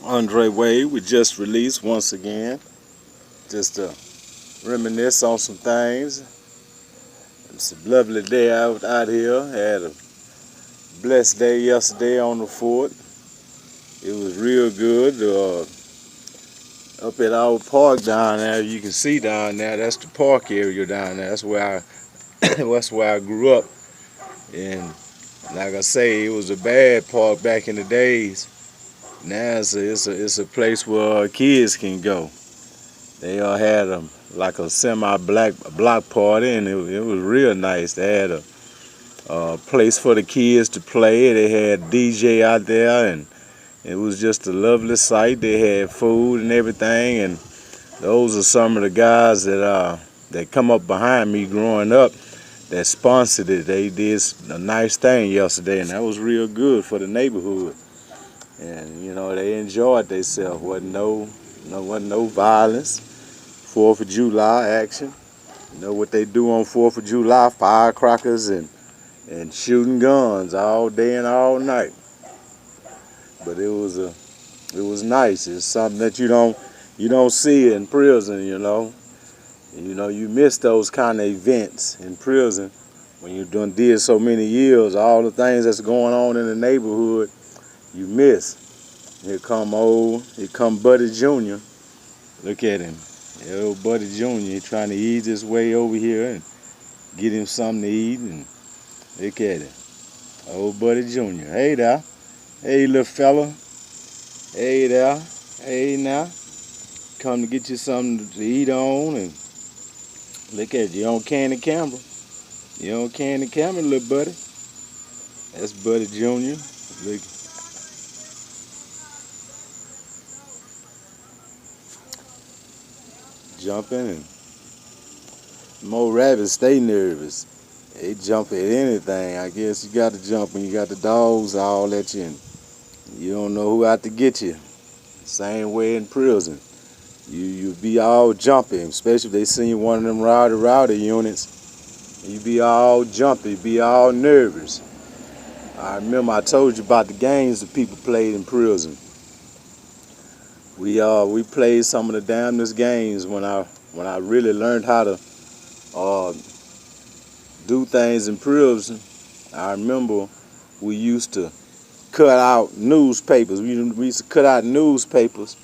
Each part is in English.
Andre Wade, we just released once again, just to reminisce on some things. It's a lovely day out here. Had a blessed day yesterday on the fort. It was real good. Up at our park down there, you can see down there, that's the park area down there. That's where I grew up. And like I say, it was a bad park back in the days. Now it's a place where kids can go. They all had like a semi-black block party, and it was real nice. They had a place for the kids to play. They had DJ out there, and it was just a lovely sight. They had food and everything, and those are some of the guys that come up behind me growing up that sponsored it. They did a nice thing yesterday, and that was real good for the neighborhood. And you know, they enjoyed themselves. Wasn't no violence. 4th of July action. You know what they do on 4th of July? Firecrackers and shooting guns all day and all night. But it was nice. It's something that you don't see in prison, you know. You know, you miss those kind of events in prison when you did so many years. All the things that's going on in the neighborhood, you miss. Here come Buddy Jr. Look at him. Old Buddy Jr. He trying to ease his way over here and get him something to eat. And look at him. Old Buddy Jr. Hey there. Hey, little fella. Hey there. Hey now. Come to get you something to eat on. And look at you on Candy Camera. You on Candy Camera, little buddy. That's Buddy Jr. Look. Jumping, and more rabbits stay nervous. They jump at anything. I guess you got to jump when you got the dogs all at you, and you don't know who out to get you. Same way in prison. You be all jumping, especially if they send you one of them rowdy units. You be all jumpy, be all nervous. I remember I told you about the games that people played in prison. We played some of the damnedest games when I really learned how to do things in prison. I remember we used to cut out newspapers. We used to cut out newspapers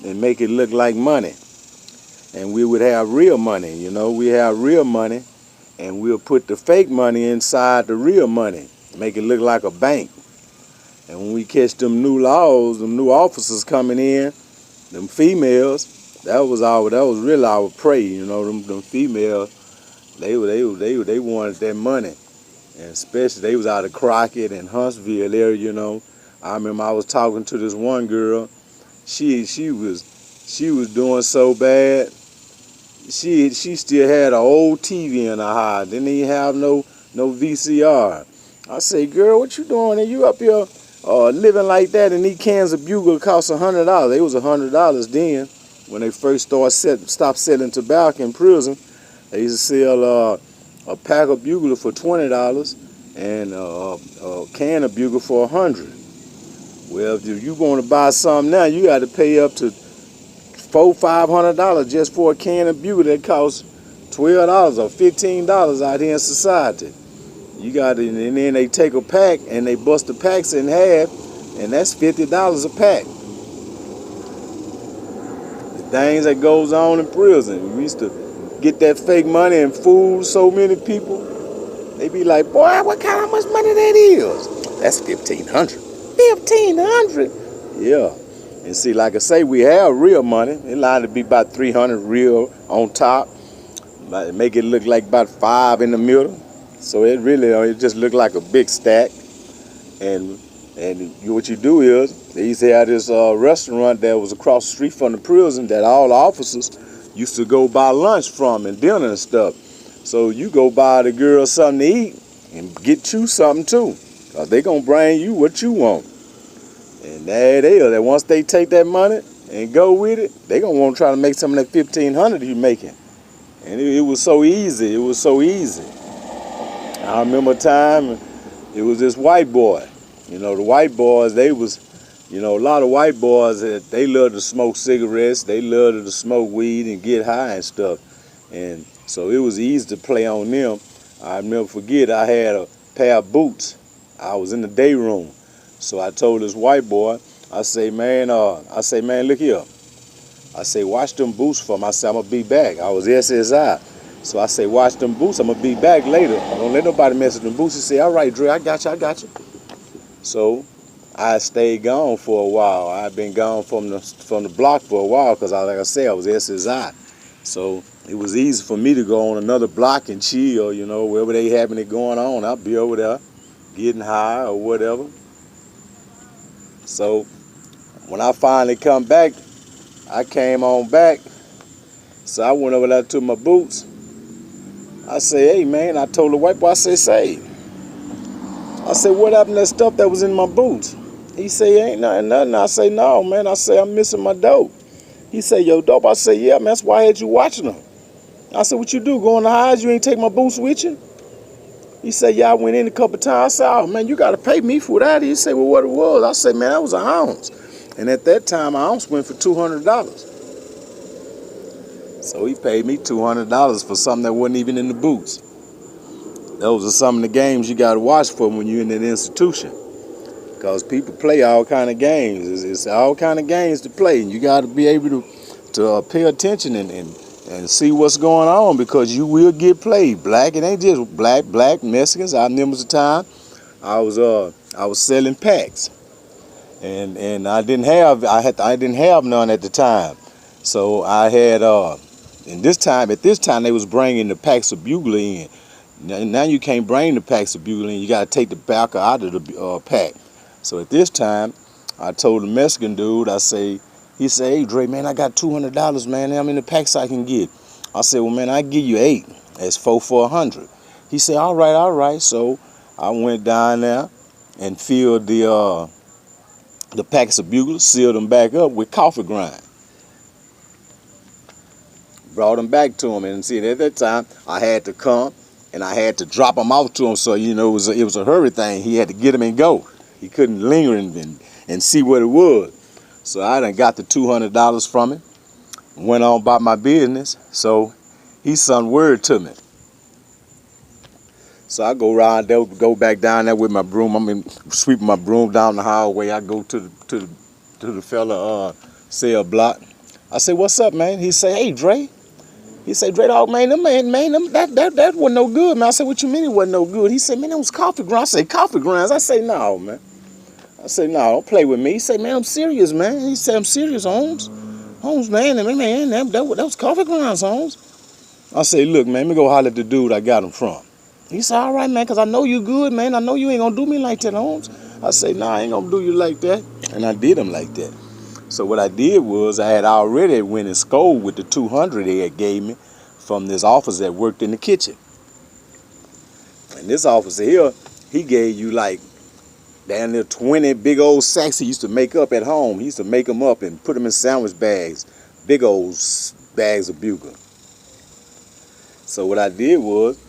and make it look like money. And we would have real money, you know. We have real money, and we'll put the fake money inside the real money, make it look like a bank. And when we catch them new officers coming in, them females, that was really our prey, you know. Them females, they wanted that money, and especially they was out of Crockett and Huntsville area, you know. I remember I was talking to this one girl. She was doing so bad. She still had an old TV in her house. Didn't even have no VCR. I say, girl, what you doing? And you up here living like that, and these cans of Bugle cost $100. They was $100 then when they first stopped selling tobacco in prison. They used to sell a pack of Bugle for $20 and a can of Bugle for $100. Well, if you want to buy something now, you got to pay up to $400-500 just for a can of Bugle that costs $12 or $15 out here in society. You got it, and then they take a pack and they bust the packs in half, and that's $50 a pack. The things that goes on in prison. We used to get that fake money and fool so many people. They be like, boy, how much money that is? That's $1,500. $1,500? Yeah. And see, like I say, we have real money. It lied to be about $300 real on top. Make it look like about $5 in the middle. So it just looked like a big stack. And what you do is, they used to have this restaurant that was across the street from the prison that all the officers used to go buy lunch from and dinner and stuff. So you go buy the girl something to eat and get you something too, because they going to bring you what you want. And there they are. Once they take that money and go with it, they going to want to try to make some of that $1,500 you making. And it was so easy. It was so easy. I remember a time, it was this white boy. You know, the white boys, they was You know, a lot of white boys, they love to smoke cigarettes, they love to smoke weed and get high and stuff. And so it was easy to play on them. I never forget, I had a pair of boots. I was in the day room. So I told this white boy, I say, man, look here. I say, watch them boots for me. I say, I'm going to be back. I was SSI. So I say, watch them boots. I'm going to be back later. Don't let nobody mess with them boots. He say, all right, Dre, I got you. So I stayed gone for a while. I've been gone from the block for a while because, like I said, I was SSI. So it was easy for me to go on another block and chill, you know, wherever they having it going on. I'll be over there getting high or whatever. So when I finally come back, I came on back. So I went over there to my boots. I say, hey, man, I told the white boy, I say, I said, what happened to that stuff that was in my boots? He say, ain't nothing. I say, no, man. I say, I'm missing my dope. He say, yo, dope? I say, yeah, man, that's why I had you watching them. I said, what you do, go in the highs? You ain't take my boots with you? He said, yeah, I went in a couple times. I said, oh, man, you got to pay me for that. He said, well, what it was? I said, man, that was an ounce. And at that time, an ounce went for $200. So he paid me $200 for something that wasn't even in the boots. Those are some of the games you got to watch for when you're in an institution. Because people play all kind of games. It's all kind of games to play. And you got to be able to pay attention and see what's going on, because you will get played. Black, it ain't just black, Mexicans. I remember the time I was selling packs. And I didn't have none at the time. So I had at this time they was bringing the packs of Bugler in. Now you can't bring the packs of Bugler in. You got to take the tobacco out of the pack. So at this time, I told the Mexican dude, he said, hey, Dre, man, I got $200, man. How many packs I can get? I said, well, man, I give you 8. That's 4 for 100. He said, all right. So I went down there and filled the packs of Bugler, sealed them back up with coffee grind. Brought them back to him, and see, at that time, I had to come and I had to drop them off to him. So, you know, it was a hurry thing. He had to get them and go. He couldn't linger and see what it was. So I done got the $200 from him, went on about my business. So he sent word to me. So I go back down there with my broom. I'm sweeping my broom down the hallway. I go to the fella cell block. I say, what's up, man? He say, hey, Dre. He said, Dre, dog, man, that wasn't no good, man. I said, what you mean it wasn't no good? He said, man, that was coffee grounds. I say, coffee grounds? I say, no, man. I say, no, don't play with me. He said, man, I'm serious, man. He said, I'm serious, Holmes. Holmes, man, that was coffee grounds, Holmes. I say, look, man, let me go holler at the dude I got him from. He said, all right, man, because I know you good, man. I know you ain't going to do me like that, Holmes. I say, nah, I ain't going to do you like that. And I did him like that. So what I did was I had already went and scored with the 200 they had gave me from this officer that worked in the kitchen. And this officer here, he gave you like down there 20 big old sacks he used to make up at home. He used to make them up and put them in sandwich bags, big old bags of Bugler. So what I did was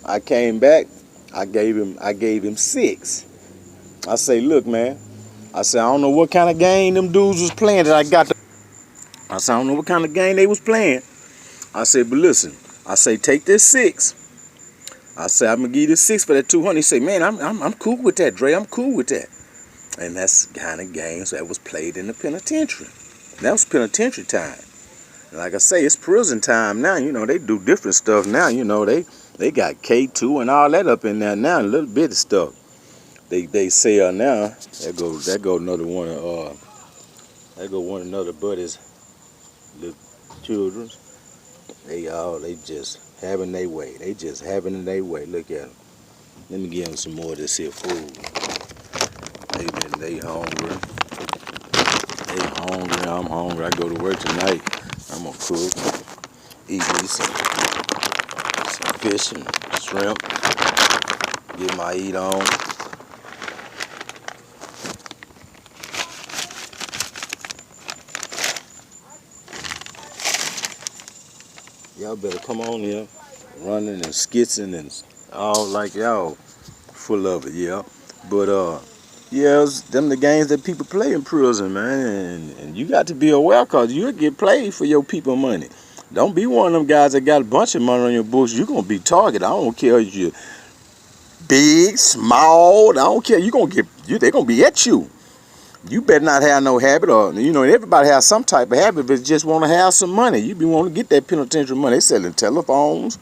I came back, I gave him 6. I say, look, man, I said, I don't know what kind of game them dudes was playing that I got to. I said, I don't know what kind of game they was playing. I said, but listen, I say, take this 6. I said, I'm going to give you this 6 for that 200. He said, man, I'm cool with that, Dre. I'm cool with that. And that's the kind of games that was played in the penitentiary. That was penitentiary time. And like I say, it's prison time now. You know, they do different stuff now. You know, they got K2 and all that up in there now, a little bit of stuff. They sell now. That go another one of another buddy's little children. They just having their way. They just having their way. Look at them. Let me give them some more of this here food. They hungry. They hungry. I'm hungry. I go to work tonight. I'm gonna cook, eat me some fish and shrimp. Get my eat on. Y'all better come on here, running and skitzing and all like y'all full of it, yeah. But Yeah, them the games that people play in prison, man. And you got to be aware, cause you'll get played for your people money. Don't be one of them guys that got a bunch of money on your books. You're gonna be targeted. I don't care if you're big, small. I don't care. You gonna get you. They're gonna be at you. You better not have no habit, or everybody has some type of habit, but just want to have some money. You be wanting to get that penitentiary money. They selling telephones.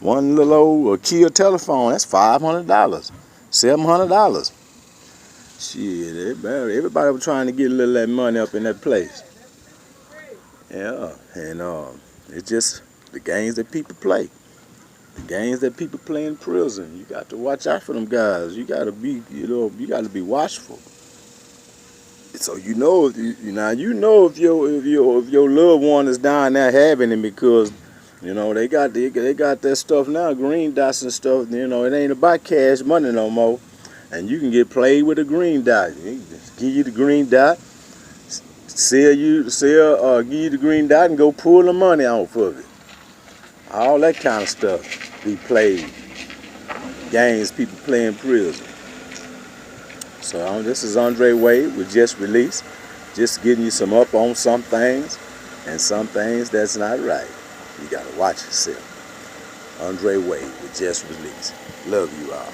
One little old Kia telephone, that's $500, $700. Shit, everybody was trying to get a little of that money up in that place. Yeah, and it's just the games that people play. The games that people play in prison. You got to watch out for them guys. You got to be, you got to be watchful. So if your loved one is down there having it, because they got that stuff now, green dots and stuff. It ain't about cash money no more, and you can get played with a green dot. Give you the green dot, give you the green dot, and go pull the money off of it. All that kind of stuff be played. Games people play in prison. So this is Andre Wade with Just Release. Just getting you some up on some things, and some things that's not right. You gotta watch yourself. Andre Wade with Just Release. Love you all.